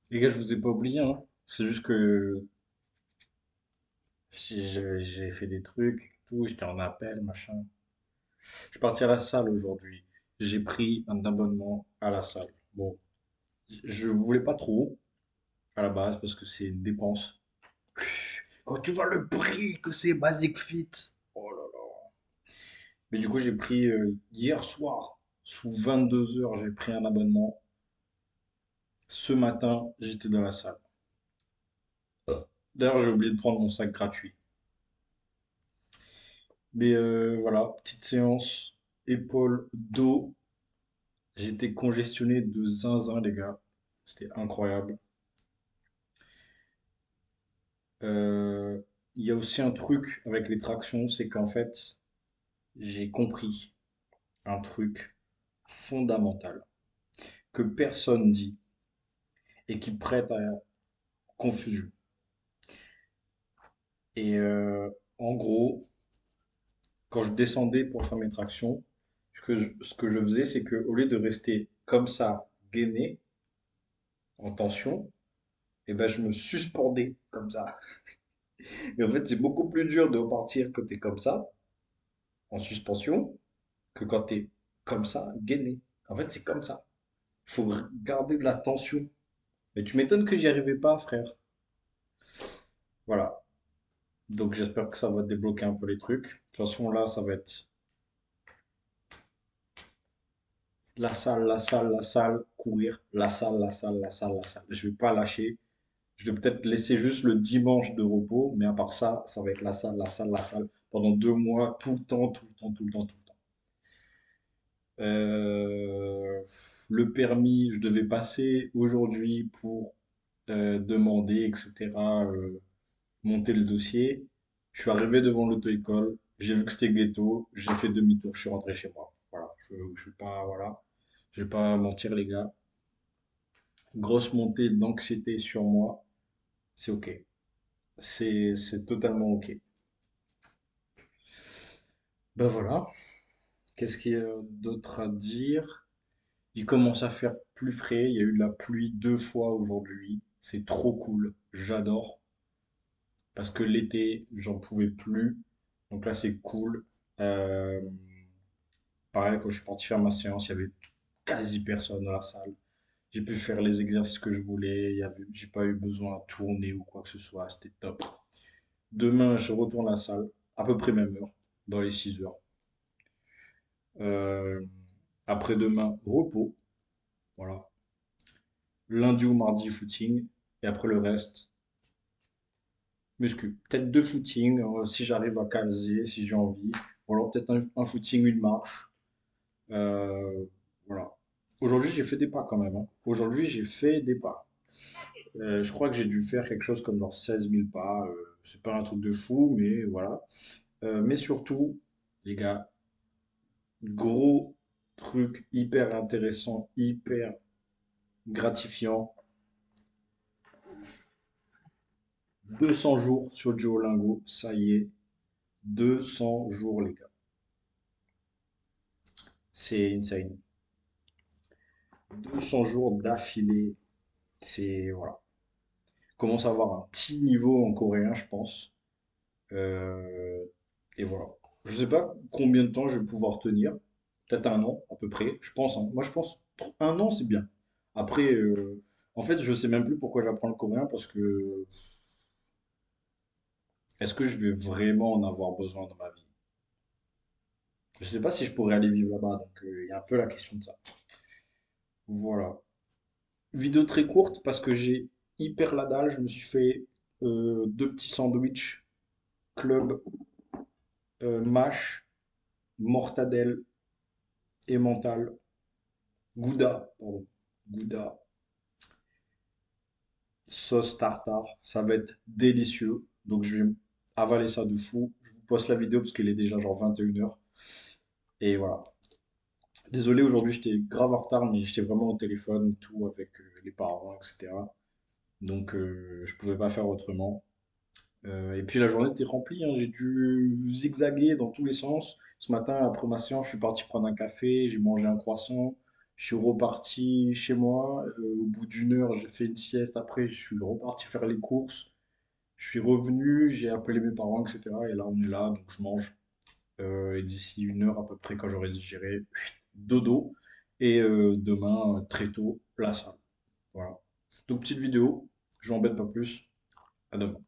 Les gars, je vous ai pas oublié, hein. C'est juste que j'ai fait des trucs, et tout, j'étais en appel, machin. Je suis parti à la salle aujourd'hui. J'ai pris un abonnement à la salle. Bon, je voulais pas trop à la base parce que c'est une dépense. Quand tu vois le prix que c'est Basic Fit. Oh là là. Mais du coup, j'ai pris hier soir, sous 22 heures, j'ai pris un abonnement. Ce matin, j'étais dans la salle. D'ailleurs, j'ai oublié de prendre mon sac gratuit. Mais voilà, petite séance, épaule, dos. J'étais congestionné de zinzin, les gars. C'était incroyable. Euh, Il y a aussi un truc avec les tractions, c'est qu'en fait, j'ai compris un truc fondamental que personne dit et qui prête à confusion. Et en gros, quand je descendais pour faire mes tractions, ce que je faisais, c'est que au lieu de rester comme ça, gainé, en tension, et ben je me suspendais comme ça. Et en fait, c'est beaucoup plus dur de repartir quand t'es comme ça, en suspension, que quand t'es comme ça, gainé. En fait, c'est comme ça. Il faut garder de la tension. Mais tu m'étonnes que j'y arrivais pas, frère. Voilà. Donc j'espère que ça va débloquer un peu les trucs. De toute façon, là, ça va être la salle, la salle, la salle, courir, la salle, la salle, la salle, la salle. Je vais pas lâcher. Je vais peut-être laisser juste le dimanche de repos, mais à part ça, ça va être la salle, la salle, la salle, pendant 2 mois, tout le temps, tout le temps, tout le temps, tout le temps. Euh, le permis, je devais passer aujourd'hui pour demander, etc., monter le dossier. Je suis arrivé devant l'auto-école, j'ai vu que c'était ghetto, j'ai fait demi-tour, je suis rentré chez moi. Voilà, je vais pas, voilà, je vais pas mentir les gars. Grosse montée d'anxiété sur moi, c'est ok. C'est totalement ok. Ben voilà, qu'est-ce qu'il y a d'autre à dire? Il commence à faire plus frais, il y a eu de la pluie 2 fois aujourd'hui. C'est trop cool, j'adore. Parce que l'été, j'en pouvais plus. Donc là, c'est cool. Euh, Pareil, quand je suis parti faire ma séance, il y avait quasi personne dans la salle. J'ai pu faire les exercices que je voulais. J'ai pas eu besoin de tourner ou quoi que ce soit. C'était top. Demain, je retourne à la salle, à peu près même heure, dans les 6 heures. Euh, Après-demain, repos. Voilà. Lundi ou mardi, footing. Et après le reste, muscu. Peut-être deux footings, si j'arrive à caser, si j'ai envie. Ou alors peut-être un footing, une marche. Euh, voilà. Aujourd'hui, j'ai fait des pas quand même, hein. Aujourd'hui, j'ai fait des pas. Je crois que j'ai dû faire quelque chose comme genre 16 000 pas. C'est pas un truc de fou, mais voilà. Mais surtout, les gars, gros truc hyper intéressant, hyper gratifiant. 200 jours sur Duolingo, ça y est. 200 jours, les gars. C'est insane. 200 jours d'affilée, c'est, voilà. Commence à avoir un petit niveau en coréen, je pense. Euh, et voilà. Je sais pas combien de temps je vais pouvoir tenir. Peut-être un an, à peu près. Je pense, hein. Moi, je pense un an, c'est bien. Après, en fait, je sais même plus pourquoi j'apprends le coréen parce que est-ce que je vais vraiment en avoir besoin dans ma vie? Je sais pas si je pourrais aller vivre là-bas, donc il y a un peu la question de ça. Voilà. Vidéo très courte parce que j'ai hyper la dalle. Je me suis fait deux petits sandwichs club, mâche, mortadelle, emmental, gouda, pardon, gouda, sauce tartare. Ça va être délicieux. Donc je vais avaler ça de fou. Je vous poste la vidéo parce qu'il est déjà genre 21 heures. Et voilà. Désolé, aujourd'hui j'étais grave en retard, mais j'étais vraiment au téléphone, tout avec les parents, etc. Donc je pouvais pas faire autrement. Et puis la journée était remplie, hein. J'ai dû zigzaguer dans tous les sens. Ce matin, après ma séance, je suis parti prendre un café, j'ai mangé un croissant, Je suis reparti chez moi. Au bout d'une heure, j'ai fait une sieste. Après, je suis reparti faire les courses. Je suis revenu, j'ai appelé mes parents, etc. Et là, on est là, donc je mange. Et d'ici une heure à peu près, quand j'aurai digéré, dodo. Et demain, très tôt, la salle. Voilà. Donc, petite vidéo. Je n'embête pas plus. À demain.